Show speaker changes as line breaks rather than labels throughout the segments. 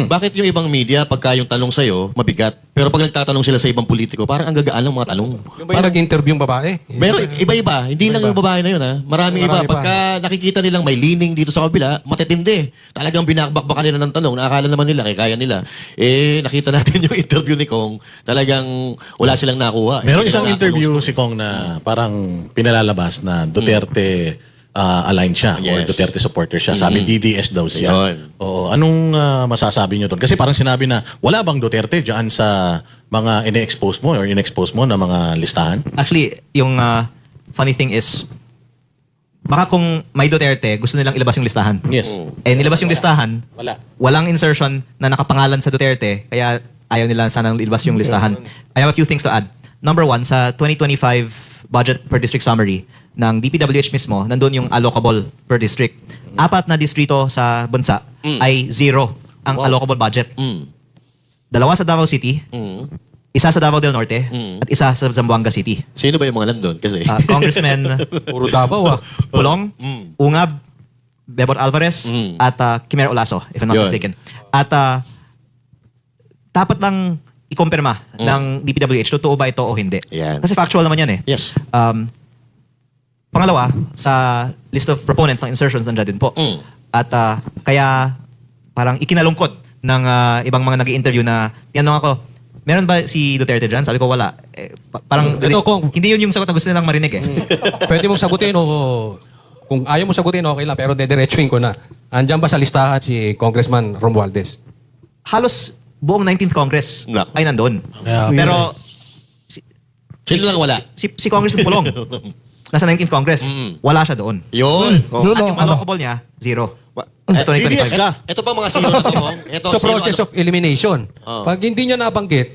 Bakit yung ibang media, pagka yung tanong sa'yo, mabigat? Pero pag nagtatanong sila sa ibang politiko, parang ang gagaan ng mga tanong.
Yung ba yung nag-interview yung babae?
Meron, iba-iba. Hindi lang yung babae na yun, ha? Maraming iba.
Marami pa.
Pagka nakikita nilang may leaning dito sa kabila, matitindi. Talagang binakbakbakan nila ng tanong. Nakakala naman nila, kaya nila. Eh, nakita natin yung interview ni Kong. Talagang wala silang nakuha.
Meron isang
Hindi
interview
nakapost.
si Kong na parang pinalalabas na Duterte aligned siya or
Yes.
Duterte supporter siya. Sabi DDS daw siya.
Yun.
Oo, anong masasabi niyo doon? Kasi parang sinabi na wala bang Duterte diyan sa mga ine-expose mo or in-expose mo na mga listahan?
Actually, yung funny thing is, baka kung may Duterte, gusto nilang ilabas yung listahan.
Yes.
Eh, nilabas yung listahan,
Wala.
walang insertion na nakapangalan sa Duterte, kaya ayaw nila sanang ilabas yung listahan. I have a few things to add. Number one, sa 2025 budget per district summary ng DPWH mismo, nandun yung allocable per district. 4 na distrito sa bansa ay 0 ang allocable budget.
Mm.
2 sa Davao City,
Mm.
1 sa Davao del Norte, at 1 sa Zamboanga City.
Sino ba yung mga nandun? Kasi...
Congressman
Puro Davao
Pulong, Ungab, Bebot Alvarez, at Quimero Olaso, if I'm not
Yun.
mistaken. At dapat lang ikumpirma ng DPWH, totoo ba ito o hindi.
Yan.
Kasi factual naman yan eh.
Yes.
Pangalawa, sa list of proponents ng insertions nandiyan din po. At kaya parang ikinalungkot ng ibang mga nag-i-interview na tinanong ako, meron ba si Duterte dyan? Sabi ko wala. Parang
Ito, Kong.
hindi yun yung sagot na gusto nilang marinig eh.
Pwede mong sagutin o kung ayaw mo sagutin, okay lang. Pero dediretsuhin ko na. Andiyan ba sa listahan si Congressman Romualdez?
Halos buong 19th Congress
Nako.
ay nandun.
Yeah.
Pero
Sino lang wala?
si Congressman Pulong, nasa 19th Congress, wala siya doon.
Yun.
At yung allocable niya, 0. Sa
DDS
2025.
ka.
Ito pa mga sino na to, Kong? Ito,
So
sino,
process
ano?
of elimination.
Oh.
Pag hindi niya nabanggit,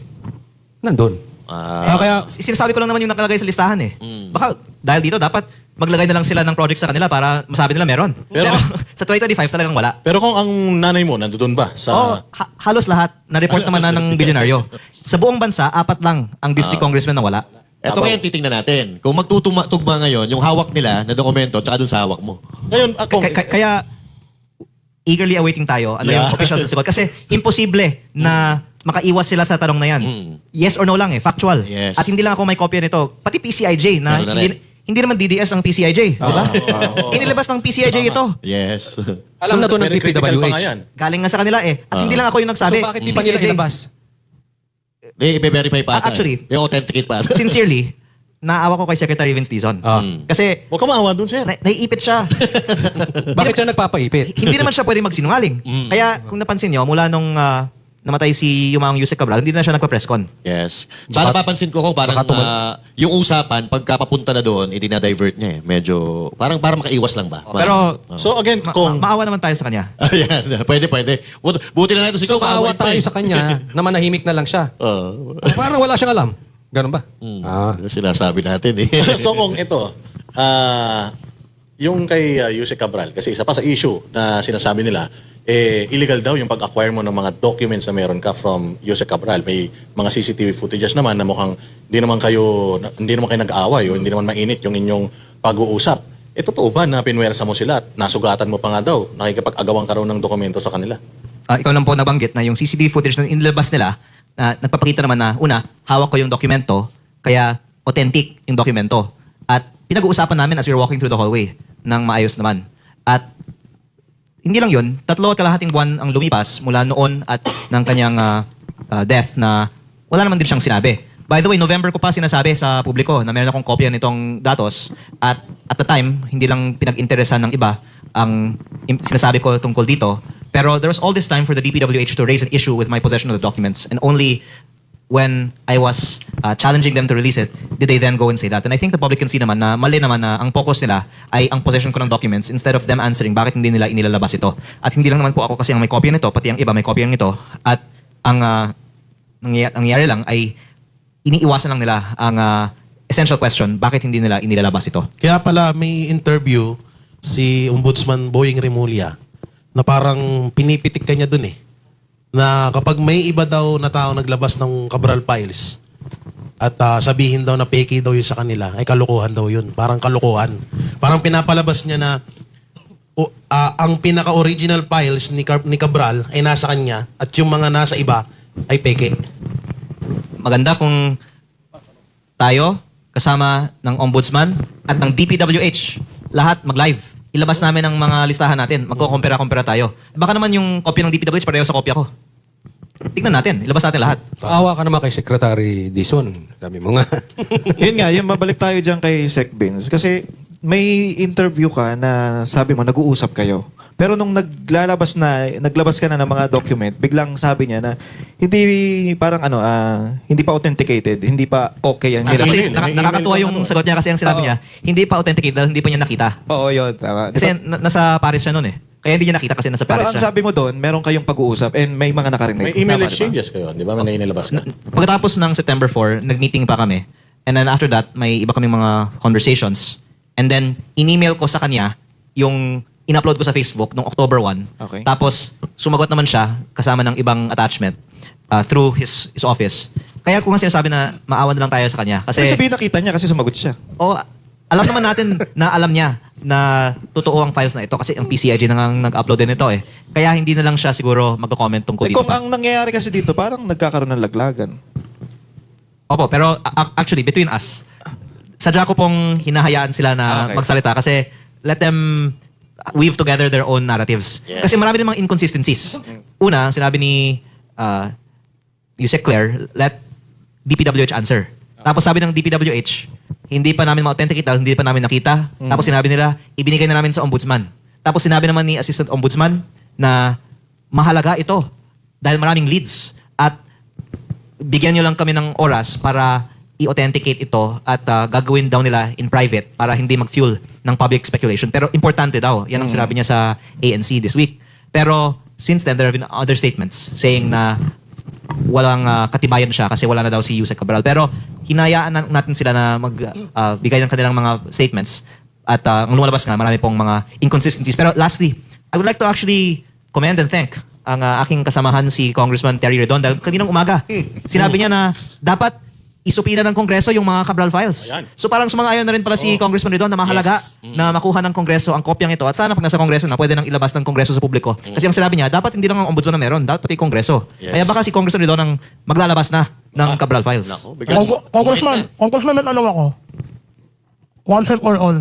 nandun.
Kaya
Sinasabi ko lang naman yung nakalagay sa listahan eh. Baka dahil dito, dapat maglagay na lang sila ng project sa kanila para masabi nila meron. Pero sa 2025 talagang wala.
Pero kung ang nanay mo nandoon ba sa
Halos lahat, na-report naman na ng bilyonaryo. Sa buong bansa, 4 lang ang district congressman na wala.
Ito kaya titingnan natin. Kung magtutugma ngayon, yung hawak nila na dokumento, tsaka dun sa hawak mo.
ngayon Kong,
Kaya eagerly awaiting tayo ano yung officials sa Kasi imposible na makaiwas sila sa tanong na yan. Yes or no lang eh, factual.
Yes.
At hindi lang ako may kopya nito. Pati PCIJ na
Meron na rin.
hindi naman DDS ang PCIJ, di ba? Inilabas ng PCIJ ito.
Yes.
Alam na to ng
very critical pa nga yan.
DPWH.
Galing nga sa kanila eh. At hindi lang ako yung
So
nagsabi.
bakit di pa nila
PCIJ.
ilabas?
I-verify pa ata.
Actually,
I-authenticate pa ata.
Sincerely, naawa ko kay Secretary Vince Dizon. Kasi
Huwag ka maawa doon, sir.
naiipit siya.
Bakit siya nagpapaipit?
Hindi naman siya pwede magsinungaling. Kaya kung napansin nyo, mula nung namatay si Yumaong Yusek Cabral, hindi na siya nagpa-presscon.
Yes. Saka napapansin ko kung parang yung usapan, pagka papunta na doon, i-divert niya eh. Medyo, parang makaiwas lang ba?
Pero
So again, Kong,
maawa naman tayo sa kanya.
Ayan, pwede. Buti na lang ito si
So
Kong.
maawa
away pa
tayo
eh.
sa kanya na manahimik na lang siya. Parang wala siyang alam. Ganun ba?
Sinasabi natin eh.
so kung ito, yung kay Yusek Cabral, kasi isa pa sa issue na sinasabi nila, illegal daw yung pag-acquire mo ng mga documents na meron ka from Yusek Cabral. May mga CCTV footages naman na mukhang hindi naman kayo nag-aaway o hindi naman mainit yung inyong pag-uusap. Totoo ba na pinwersa mo sila at nasugatan mo pa nga daw, nakikipag-agawang ka raw ng dokumento sa kanila?
Ikaw lang po nabanggit na yung CCTV footage na inilabas nila, nagpapakita naman na, una, hawak ko yung dokumento, kaya authentic yung dokumento. At pinag-uusapan namin as we were walking through the hallway ng maayos naman. At hindi lang yun, 3 at kalahating buwan ang lumipas mula noon at ng kanyang death na wala naman din siyang sinabi. By the way, November ko pa sinasabi sa publiko na meron akong kopya nitong datos at at the time, hindi lang pinag-interesan ng iba ang sinasabi ko tungkol dito. Pero there was all this time for the DPWH to raise an issue with my possession of the documents, and only when I was challenging them to release it, did they then go and say that. And I think the public can see naman na mali naman na ang focus nila ay ang possession ko ng documents instead of them answering bakit hindi nila inilalabas ito. At hindi lang naman po ako kasi ang may kopya nito, pati ang iba may kopya nito. At ang nangyayari lang ay iniiwasan lang nila ang essential question, bakit hindi nila inilalabas ito.
kaya pala may interview si Ombudsman Boying Remulla na parang pinipitik ka niya dun eh. Na kapag may iba daw na tao naglabas ng Cabral Files at sabihin daw na fake daw yun sa kanila, ay kalokohan daw yun. Parang kalokohan. Parang pinapalabas niya na ang pinaka-original files ni Cabral ay nasa kanya at yung mga nasa iba ay peke.
Maganda kung tayo, kasama ng Ombudsman at ng DPWH, lahat mag-live. Ilabas namin ang mga listahan natin. Magko-compare-compare tayo. Baka naman yung kopya ng DPWH pareho sa kopya ko. Tignan natin. Ilabas natin lahat.
Awa ka naman kay Secretary Dizon. Sabi mo nga.
Yun nga, yung mabalik tayo dyan kay Sec Vince. Kasi may interview ka na sabi mo, nag-uusap kayo. Pero nung naglabas ka na ng mga document, biglang sabi niya na hindi parang hindi pa authenticated, hindi pa okay yan.
Actually,
email, may
nakakatuwa
email
yung
pa, no?
sagot niya kasi ang sinabi
Oo.
niya, hindi pa authenticated dahil hindi pa niya nakita.
Oo, yun. Tama.
Kasi nasa Paris siya noon eh. Kaya hindi niya nakita kasi nasa
Pero
Paris
ang
siya.
sabi mo doon, meron kayong pag-uusap and may mga nakarinig.
May email
Tama, di ba?
exchanges kayo, di ba? May inilabas ka.
Pagkatapos ng September 4, nag-meeting pa kami. And then after that, may iba kaming mga conversations. And then, in-email ko sa kanya yung in-upload ko sa Facebook noong October 1.
Okay.
Tapos, sumagot naman siya kasama ng ibang attachment through his office. Kaya ko nga sinasabi na maawan na lang tayo sa kanya.
Kasi
Kasi,
sabihin nakita niya kasi sumagot siya.
alam naman natin na alam niya na totoo ang files na ito kasi ang PCIG na nga nag-upload din ito eh. Kaya hindi na lang siya siguro magko-comment tungkol dito
Kung
pa.
ang nangyayari kasi dito, parang nagkakaroon ng laglagan.
Opo, pero actually, between us, sadya ko pong hinahayaan sila na
Okay.
magsalita kasi let them weave together their own narratives.
Yes.
Kasi marami namang inconsistencies. Una, sinabi ni Yusek Claire, let DPWH answer. Tapos sabi ng DPWH, hindi pa namin ma-authenticate dahil hindi pa namin nakita. Tapos sinabi nila, ibinigay na namin sa ombudsman. Tapos sinabi naman ni Assistant Ombudsman na mahalaga ito dahil maraming leads at bigyan nyo lang kami ng oras para i-authenticate ito at gagawin daw nila in private para hindi mag-fuel ng public speculation. Pero importante daw. Yan ang sinabi niya sa ANC this week. Pero since then, there have been other statements saying na walang katibayan siya kasi wala na daw si Yusek Cabral. Pero hinayaan natin sila na magbigay ng kanilang mga statements. At ang lumalabas nga, marami pong mga inconsistencies. Pero lastly, I would like to actually commend and thank ang aking kasamahan si Congressman Terry Redon dahil kaninang umaga, sinabi niya na dapat isupina ng Kongreso yung mga Cabral files.
Ayan.
So parang sumang-ayon na rin pala si Congressman Redon na mahalaga na makuha ng Kongreso ang kopyang ito at sana pag nasa Kongreso na pwede nang ilabas ng Kongreso sa publiko. Kasi ang sinabi niya, dapat hindi lang ang ombudsman na meron, dapat pati Kongreso.
Yes.
Kaya baka si Congressman Redon ang maglalabas na ng Cabral files.
Nako, bigyan-
Congressman, may tanong ako. Once and for all,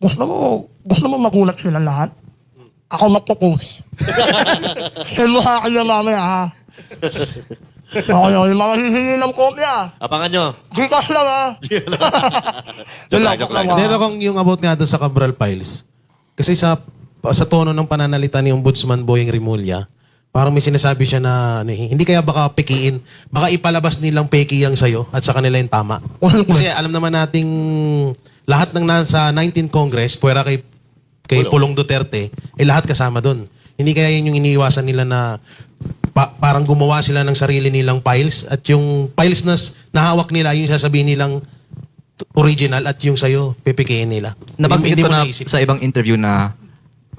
gusto mo magulat sila lahat? Ako magpo-post. Send mo sa akin yan mamaya, ha? Okay, mga hihingi ng kopya.
Abangan nyo.
Gcash lang, ha? Yun lang,
Joke lang.
lang, ha?
Dito kung yung about nga doon sa Cabral files, kasi sa tono ng pananalita ni Ombudsman Boying Rimulya, parang may sinasabi siya na hindi kaya baka pekiin, baka ipalabas nilang peki yang sa'yo at sa kanila yung tama. Kasi alam naman nating lahat ng nasa 19th Congress, puwera kay Pulong Duterte, lahat kasama doon. Hindi kaya yun yung iniiwasan nila na parang gumawa sila ng sarili nilang files at yung files na nahawak nila, yung sasabihin nilang original at yung sa'yo, pipikiin nila.
Nabanggit
Hindi
ko
mo
na
naisip.
sa ibang interview na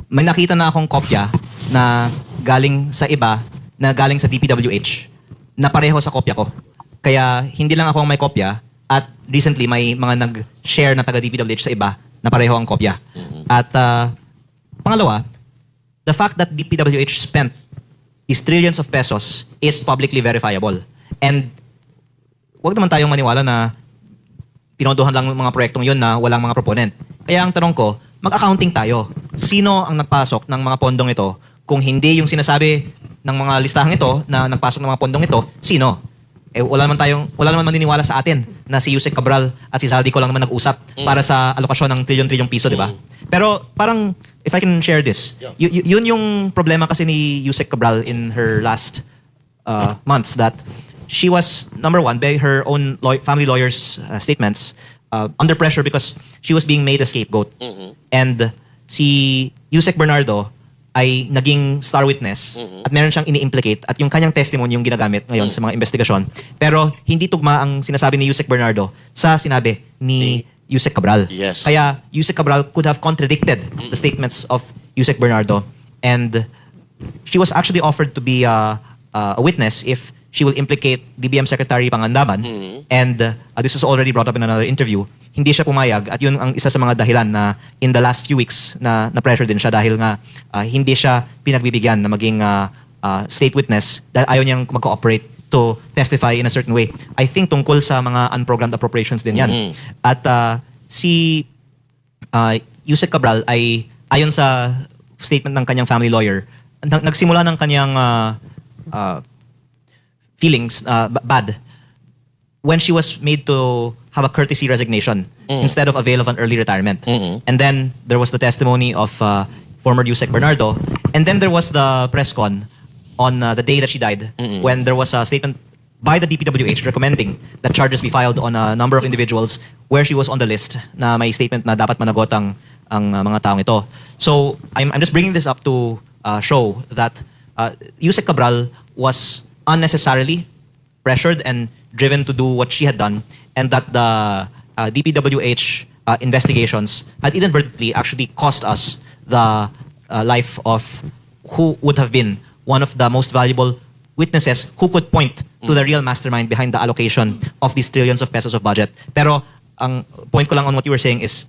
may nakita na akong kopya na galing sa iba, na galing sa DPWH, na pareho sa kopya ko. Kaya hindi lang ako ang may kopya at recently may mga nag-share na taga DPWH sa iba na pareho ang kopya. At pangalawa, the fact that DPWH spent these trillions of pesos is publicly verifiable. And wag naman tayong maniwala na pinodohan lang ng mga proyektong yun na walang mga proponent. Kaya ang tanong ko, mag-accounting tayo. Sino ang nagpasok ng mga pondong ito? Kung hindi yung sinasabi ng mga listahang ito na nagpasok ng mga pondong ito, sino? Wala naman maniniwala sa atin na si Yusek Cabral at si Zaldico lang naman nag-usap para sa alokasyon ng trilyon-trilyong piso, di ba? Pero parang, if I can share this, yun yung problema kasi ni Yusek Cabral in her last months that she was, number one, by her own family lawyer's statements, under pressure because she was being made a scapegoat. And si Yusek Bernardo ay naging star witness at meron siyang ini-implicate at yung kanyang testimony yung ginagamit ngayon sa mga investigasyon. Pero hindi tugma ang sinasabi ni Yusek Bernardo sa sinabi ni Yusek Cabral.
Yes.
Kaya Yusek Cabral could have contradicted the statements of Yusek Bernardo and she was actually offered to be a witness if she will implicate DBM Secretary Pangandaman. And this was already brought up in another interview. Hindi siya pumayag at yun ang isa sa mga dahilan na in the last few weeks na pressure din siya dahil nga hindi siya pinagbibigyan na maging state witness dahil ayaw niyang mag-cooperate to testify in a certain way. I think tungkol sa mga unprogrammed appropriations din yan. At si Yusek Cabral ay ayon sa statement ng kanyang family lawyer, nagsimula ng kanyang feelings bad when she was made to have a courtesy resignation instead of avail of an early retirement. And then there was the testimony of former Yusek Bernardo, and then there was the press con on the day that she died when there was a statement by the DPWH recommending that charges be filed on a number of individuals where she was on the list na may statement na dapat managot ang mga taong ito. So I'm just bringing this up to show that Yusek Cabral was unnecessarily pressured and driven to do what she had done, and that the DPWH investigations had inadvertently actually cost us the life of who would have been one of the most valuable witnesses who could point to the real mastermind behind the allocation of these trillions of pesos of budget. Pero ang point ko lang on what you were saying is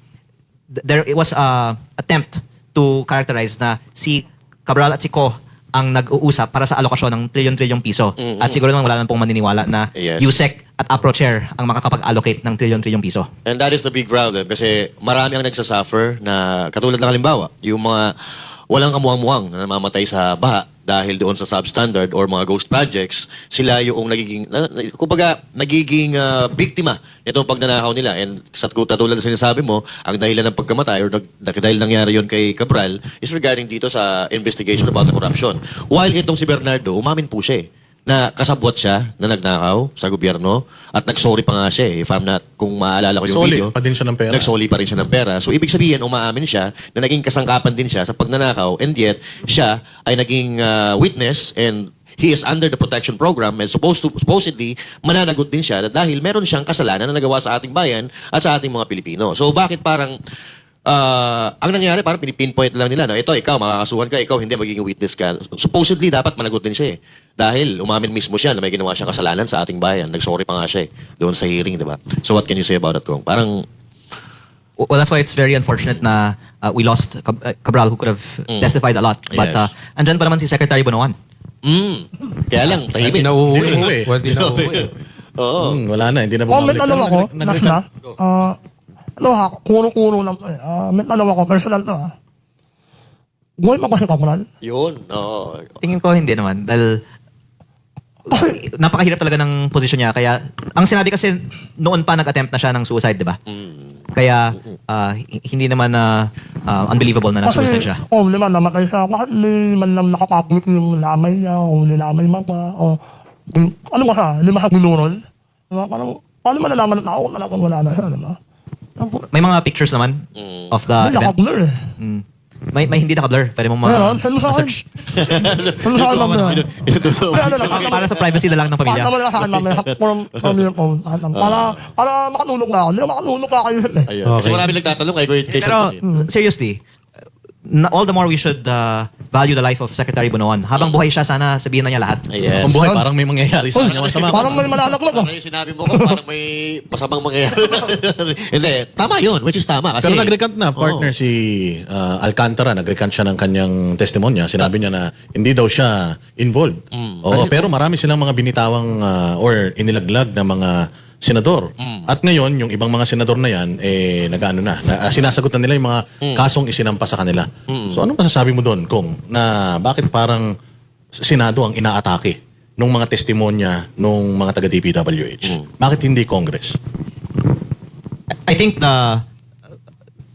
there was a attempt to characterize na si Cabral at si Ko ang nag-uusap para sa alokasyon ng trilyon-trilyong piso. At siguro naman wala nang pong maniniwala na
Yes.
Yusek at APRO chair ang makakapag-allocate ng trilyon-trilyong piso.
And that is the big problem kasi marami ang nagsasuffer na katulad ng halimbawa, yung mga walang kamuang-muang na namamatay sa baha dahil doon sa substandard or mga ghost projects, sila yung nagiging, kumbaga, nagiging biktima nitong pagnanakaw nila. And sa katulad na sinasabi mo, ang dahilan ng pagkamatay or dahil nangyari yon kay Cabral is regarding dito sa investigation about the corruption. While itong si Bernardo, umamin po siya na kasabwat siya na nagnakaw sa gobyerno at nagsorry pa nga siya if I'm not, kung maalala ko yung
Soli
video.
pa din siya ng pera.
Nagsoli pa rin siya ng pera. So, ibig sabihin, umaamin siya na naging kasangkapan din siya sa pagnanakaw and yet, siya ay naging witness and he is under the protection program and supposedly, mananagot din siya dahil meron siyang kasalanan na nagawa sa ating bayan at sa ating mga Pilipino. So, bakit parang ang nangyari, parang pinipinpoint lang nila, no? Ito, ikaw, makakasuhan ka, ikaw, hindi magiging witness ka. Supposedly, dapat managot din siya eh. Dahil umamin mismo siya na may ginawa siyang kasalanan sa ating bayan. Nagsorry pa nga siya eh, doon sa hearing, di ba? So what can you say about it, Kong? Parang,
Well, that's why it's very unfortunate na we lost Cabral who could have testified a lot. But
Yes.
andyan pa naman si Secretary Bonoan.
kaya lang,
Hindi
tahimik.
na uuwi.
Hindi na uuwi.
Well, di na uuwi.
Oo.
Wala na, hindi na
Comment
bumabalik.
ano ako,
Pero
last na. Kuno-kuno lang to eh. May tanong ako, personal to ah. Buhay pa ba si Cabral?
Yun, oo.
Tingin ko hindi naman. Dahil napakahirap talaga ng posisyon niya. Kaya, ang sinabi kasi, noon pa nag-attempt na siya ng suicide, di ba? Kaya, hindi naman unbelievable na na-suicide siya.
Di ba, namatay siya. Bakit hindi man lang nakakapit yung lamay niya, o nilamay man pa, o ano ba siya, hindi ba siya binurol? Diba, paano malalaman na tao talaga wala na siya, di ba?
May mga pictures naman of the
Hindi,
event.
nakablur eh.
May hindi naka-blur. Pwede mo
Meron, send mo sa akin.
ma-search.
Ano sa akin mamaya?
Inutuso.
Ano lang,
Para sa privacy na lang ng pamilya.
Pakita mo lang sa akin mamaya, from your phone. Para makatulog na ako. Hindi na makatulog ka kayo eh.
Ayun. Kasi
Okay.
marami nagtatanong kay
Pero,
Sir.
seriously, all the more we should value the life of Secretary Bonoan. Habang buhay siya, sana sabihin na niya lahat.
Yes.
Kung buhay, parang may mangyayari sa kanya masama.
Parang may malalaglag ah.
Ano yung sinabi mo ko, parang may masamang mangyayari. Hindi, tama yun, which is tama. Kasi,
Pero nag-recant na, partner, si Alcantara, nag-recant siya ng kanyang testimonya. Sinabi niya na hindi daw siya involved. Oo, pero marami silang mga binitawang or inilaglag na mga senador. At ngayon, yung ibang mga senador na yan, nag-ano na, sinasagot na nila yung mga kasong isinampa sa kanila. So anong masasabi mo doon, Kong, na bakit parang Senado ang inaatake nung mga testimonya nung mga taga-DPWH? Bakit hindi Congress?
I think the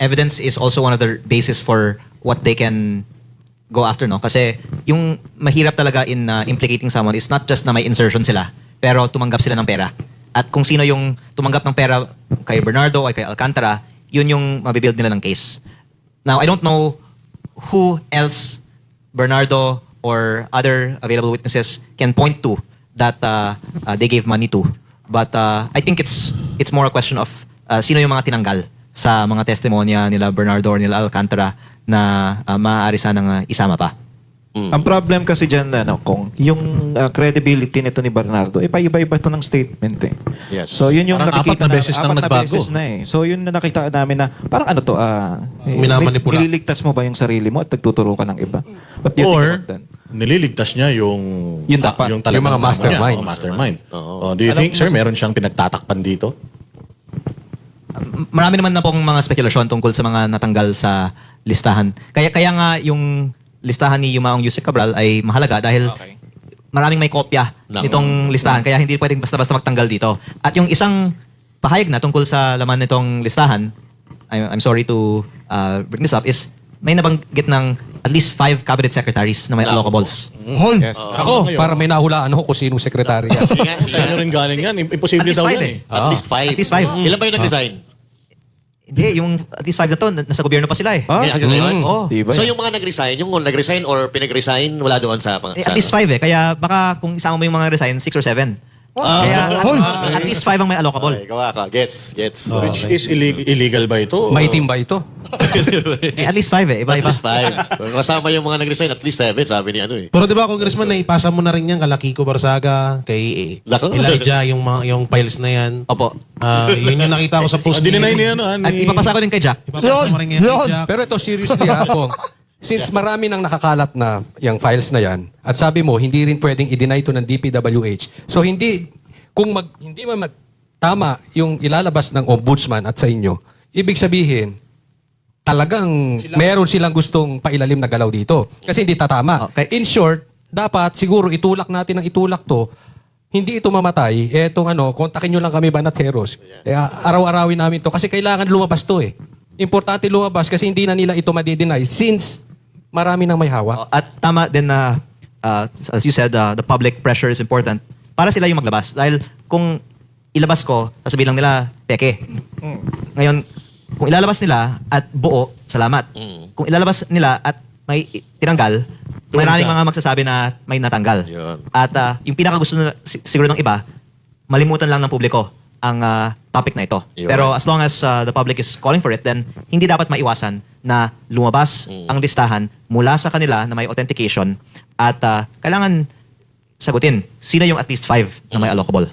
evidence is also one of the basis for what they can go after, no? Kasi yung mahirap talaga in implicating someone is not just na may insertion sila, pero tumanggap sila ng pera. At kung sino yung tumanggap ng pera kay Bernardo o kay Alcantara, yun yung mabibuild nila ng case. Now, I don't know who else Bernardo or other available witnesses can point to that they gave money to. But I think it's more a question of sino yung mga tinanggal sa mga testimonya nila Bernardo or nila Alcantara na maaari sanang isama pa.
Ang problem kasi dyan, kung yung credibility nito ni Bernardo, paiba-iba ito ng statement eh.
Yes.
So yun yung
Parang
nakikita
apat na beses nang
apat na
nagbago.
beses na eh. So yun na nakita namin na parang ano to,
Minamanipula.
nililigtas mo ba yung sarili mo at nagtuturo ka ng iba? What do you think
Or,
about that?
nililigtas niya yung
Yung dapat.
yung talagang
Yung mga
tama niya,
mastermind.
mastermind.
Oo.
Do you think, sir, meron siyang pinagtatakpan dito?
Marami naman na pong mga spekulasyon tungkol sa mga natanggal sa listahan. Kaya nga yung listahan ni Yumaong Yusek Cabral ay mahalaga dahil maraming may kopya nitong listahan kaya hindi pwedeng basta-basta magtanggal dito. At yung isang pahayag na tungkol sa laman nitong listahan, I'm sorry to bring this up, is may nabanggit ng at least 5 cabinet secretaries na may allocables.
Hoy,
Ako, para may nahulaan ako kung sinong sekretary yan.
Sige nga,
Sa inyo rin galing yan. Imposible
At least
daw
five
yan
eh.
eh.
At least 5.
At least five.
Ilan ba yung nag-resign?
Hindi, yung at least 5 na to, nasa gobyerno pa sila eh.
Ah,
Hanggang ngayon?
Oo.
Di ba
So
yan?
yung mga nag-resign or pinag-resign, wala doon sa
At least 5 eh. Kaya baka kung isama mo yung mga resign, 6 or 7. Kaya
Hoy.
at least 5 ang may allocable.
Okay, gawa ka. Gets.
Which is illegal ba ito?
Maitim ba ito?
At least 5 eh.
At
Iba-iba.
least 5. Kasama yung mga nag-resign, at least 7, sabi ni ano eh.
Pero di ba, Congressman, naipasa mo na rin yan kala Kiko Barsaga, kay
Lako.
Elijah, yung files na yan.
Opo.
Yun yung nakita ko sa post.
Dininay niya ano,
At ipapasa ko din kay Jack.
Ipapasa mo rin yan,
Yun.
Jack.
Pero ito, seriously ako, since marami nang nakakalat na yung files na yan, at sabi mo, hindi rin pwedeng i-deny ito ng DPWH. So hindi man tama yung ilalabas ng ombudsman at sa inyo, ibig sabihin, talagang meron silang gustong pailalim na galaw dito. Kasi hindi tatama.
Okay.
In short, dapat siguro itulak natin ng itulak to, hindi ito mamatay, kontakin nyo lang kami Banat Heroes. Araw-arawin namin to kasi kailangan lumabas to eh. Importante lumabas kasi hindi na nila ito madideny since marami nang may hawak.
At tama din na, as you said, the public pressure is important para sila yung maglabas. Dahil kung ilabas ko, sasabihin lang nila, peke. Ngayon, kung ilalabas nila at buo, salamat. Kung ilalabas nila at may tinanggal, maraming mga magsasabi na may natanggal.
Yun.
At yung pinakagusto na siguro ng iba, malimutan lang ng publiko ang topic na ito.
Yun.
Pero as long as the public is calling for it, then hindi dapat maiwasan na lumabas ang listahan mula sa kanila na may authentication at kailangan sagutin sino yung at least 5 na may allocable.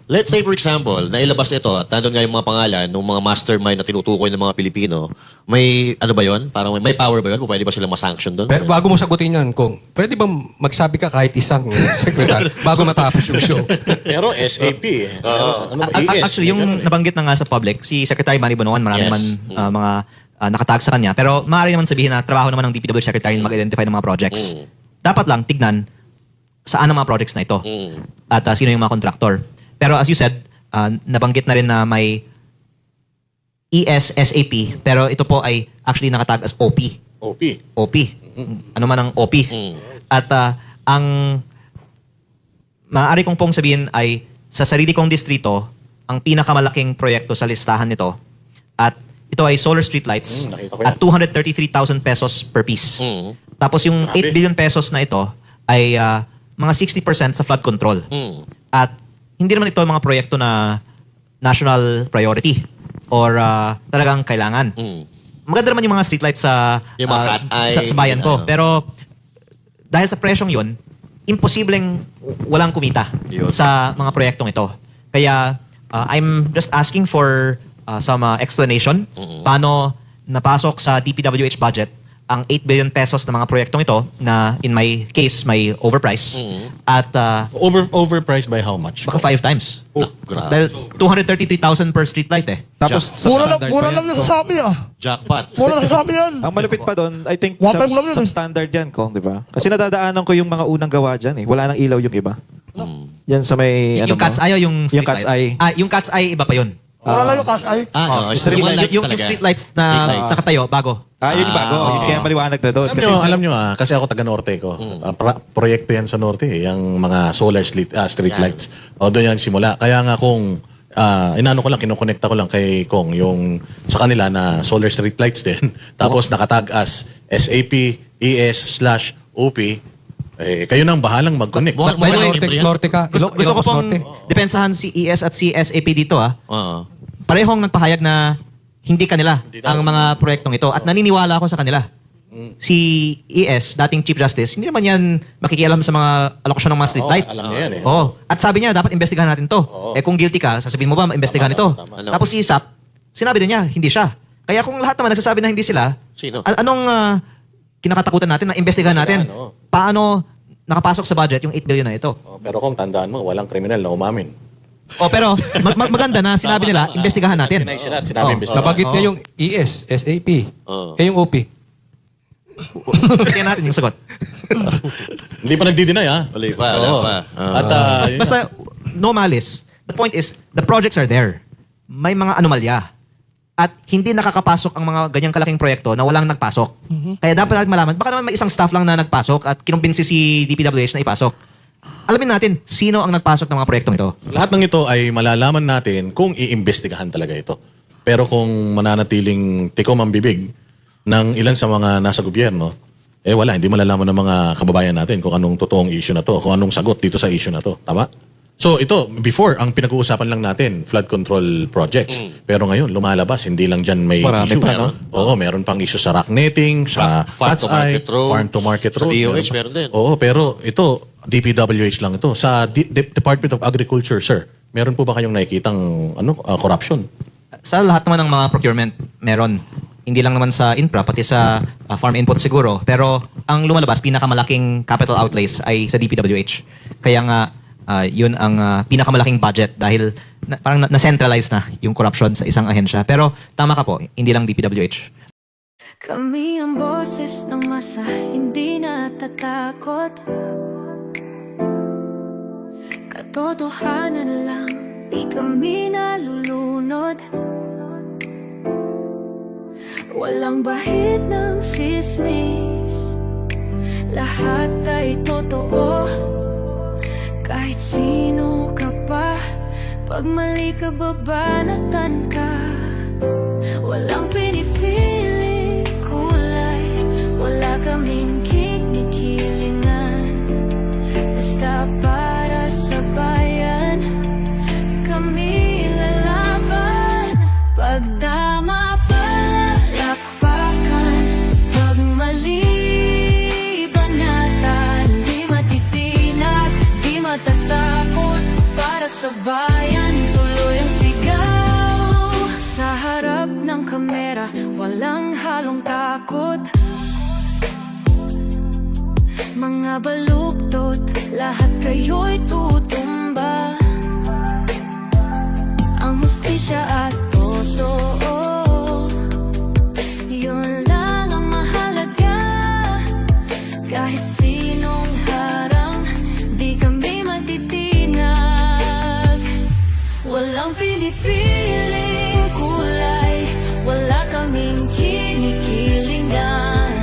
Let's say, for example, nailabas ito at nandun nga yung mga pangalan ng mga mastermind na tinutukoy ng mga Pilipino. May, ano ba yun? Parang may power ba yun? Pwede ba silang masanction doon?
Pero bago mo sagutin yan, kung pwede ba magsabi ka kahit isang sekretary bago matapos yung show?
Pero SAP eh. Ano ba? ES.
Actually, yung
Ganun eh.
nabanggit na nga sa public, si Secretary Manny Bonoan, marami
Yes.
naman mga nakatag sa kanya. Pero maaari naman sabihin na trabaho naman ng DPWH Secretary na mag-identify ng mga projects. Dapat lang tignan saan ang mga projects na ito at sino yung mga contractor. Pero as you said, nabanggit na rin na may ESSAP, pero ito po ay actually nakatag as OP.
OP.
OP. Ano man ang OP. At ang maaari kong pong sabihin ay sa sarili kong distrito, ang pinakamalaking proyekto sa listahan nito at ito ay solar streetlights
nakita ko yan.
at 233,000 pesos per piece. Tapos yung 8
Grabe.
billion pesos na ito ay mga 60% sa flood control. At hindi naman ito mga proyekto na national priority or talagang kailangan. Maganda naman yung mga streetlights sa
Yung mga cat eye,
sa bayan ko. Pero dahil sa presyong yun, imposibleng walang kumita
Yun.
sa mga proyektong ito. Kaya I'm just asking for some explanation paano napasok sa DPWH budget ang 8 billion pesos na mga proyektong ito na in my case may overprice at
Overpriced by how much?
baka 5 times.
Grabe.
Dahil 233,000 per streetlight eh.
Tapos sa standard
Mura
pa
lang
yan,
yung sasabi ah.
Jackpot.
Mura lang sasabi yan.
Ang malupit pa doon, I think
Wapay mo lang yun eh.
substandard yan, Kong, di ba? Kasi nadadaanan ko yung mga unang gawa dyan eh. Wala nang ilaw yung iba. Yan sa may...
Yung cat's eye o yung
Yung
streetlight?
cat's eye.
Yung cat's eye iba pa yun.
Mura lang yung cash ay.
Yung mga lights
Yung
talaga.
streetlights na
Streetlights.
nakatayo, bago.
Yun bago. Yun kaya maliwanag na doon.
Alam nyo kasi ako taga Norte ko. Proyekto yan sa Norte, yung mga solar street lights. O doon yan simula. Kaya nga kung inano ko lang, kinukonekta ko lang kay Kong yung sa kanila na solar street lights din. Tapos nakatag as SAP, ES/OP. Kayo nang bahalang mag-connect.
Buwan-
By the way,
Norte,
Norte ka.
Gusto ko
Ilocos
pong
Norte.
depensahan si ES at si SAP dito
Oo.
Parehong nagpahayag na hindi kanila ang mga proyektong ito at naniniwala ako sa kanila. Si ES, dating Chief Justice, hindi naman yan makikialam sa mga alokasyon ng mga street
Oo,
light.
alam niya yan eh.
Oo. At sabi niya, dapat investigahan natin to.
Oo.
Eh kung guilty ka, sasabihin mo ba, investigahan ito?
tama.
Ano?
Tapos si SAP, sinabi din niya, hindi siya. Kaya kung lahat naman nagsasabi na hindi sila,
Sino?
Anong kinakatakutan natin na investigahan natin?
Investigahan, oo.
Paano nakapasok sa budget yung 8 billion na ito?
Oh, pero kung tandaan mo, walang kriminal na umamin.
O pero maganda na sinabi nila, investigahan natin.
Deny sila at sinabi
Oo.
investigahan.
Nabanggit niya yung ES, SAP.
Oo.
Eh yung OP.
Kaya natin yung sagot.
Hindi pa nagdi-deny ha.
Wala pa, wala
Oo.
pa.
At
Basta no malice. The point is, the projects are there. May mga anomalya. At hindi nakakapasok ang mga ganyang kalaking proyekto na walang nagpasok. Kaya dapat natin malaman, baka naman may isang staff lang na nagpasok at kinumbinsi si DPWH na ipasok. Alamin natin, sino ang nagpasok ng mga proyektong ito.
lahat ng ito ay malalaman natin kung iimbestigahan talaga ito. Pero kung mananatiling tikom ang bibig ng ilan sa mga nasa gobyerno, eh wala, hindi malalaman ng mga kababayan natin kung anong totoong issue na to, kung anong sagot dito sa issue na to. Tama? So ito, before, ang pinag-uusapan lang natin, flood control projects. Pero ngayon, lumalabas, hindi lang dyan may
Marami
issue.
pa, no?
Oo, meron pang issue sa rock netting, sa
Farm to market road,
farm to market
sa
road.
DOH
pa.
meron din.
Oo, pero ito, DPWH lang ito. Sa Department of Agriculture, sir, meron po ba kayong nakikitang corruption?
Sa lahat naman ng mga procurement, meron. Hindi lang naman sa infra, pati sa farm input siguro. Pero ang lumalabas, pinakamalaking capital outlays ay sa DPWH. Kaya nga, yun ang pinakamalaking budget dahil parang na-centralize na yung corruption sa isang ahensya. Pero tama ka po, hindi lang DPWH.
Kami ang boses ng masa, hindi natatakot. Katotohanan lang, di kami nalulunod. Walang bahid ng sismis, lahat ay totoo. Kahit sino ka pa, pag mali ka babanatan ka. Walang pinipili kulay, wala kaming kinikilingan. Basta para sa bayan, kami lalaban. Pag tama palakpakan, pag mali banatan. Di matitinag, di matatakot, para sa bayan tuloy ang sigaw. Sa harap ng kamera, walang halong takot. Mga baluktot, lahat kayo'y tutumba. Ang hustisya at totoo, yun lang ang mahalaga. Kahit sinong harang, di kami matitinag. Walang pinipiling kulay, wala kaming kinikilingan.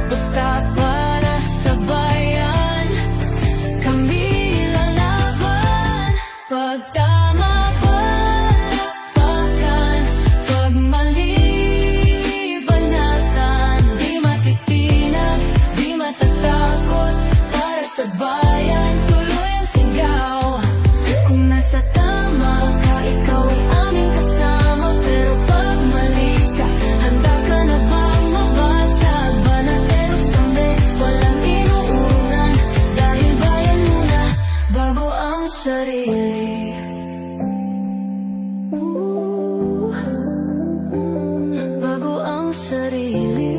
Basta para sa bayan, kami lalaban. Pag tama palakpakan, pag mali banatan. Di matitinag, di matatakot, para sa bayan tuloy ang sigaw. Kung nasa tama ka, ikaw ay aming kasama. Pero pag mali ka, handa ka na bang mabasag? Banateros kami, walang inuunan. Dahil bayan muna, bago ang sarili. Bago ang sarili.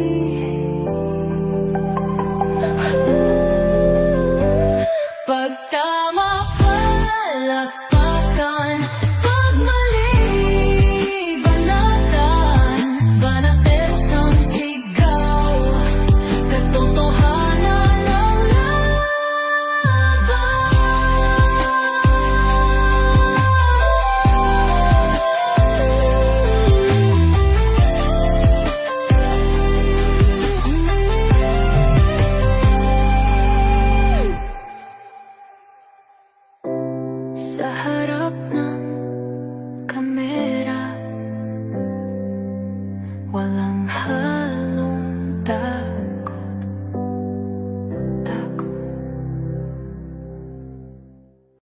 Pag tama palakpakan, pag mali banatan. Banateros ang sigaw, katotohanan ang sa harap ng kamera, walang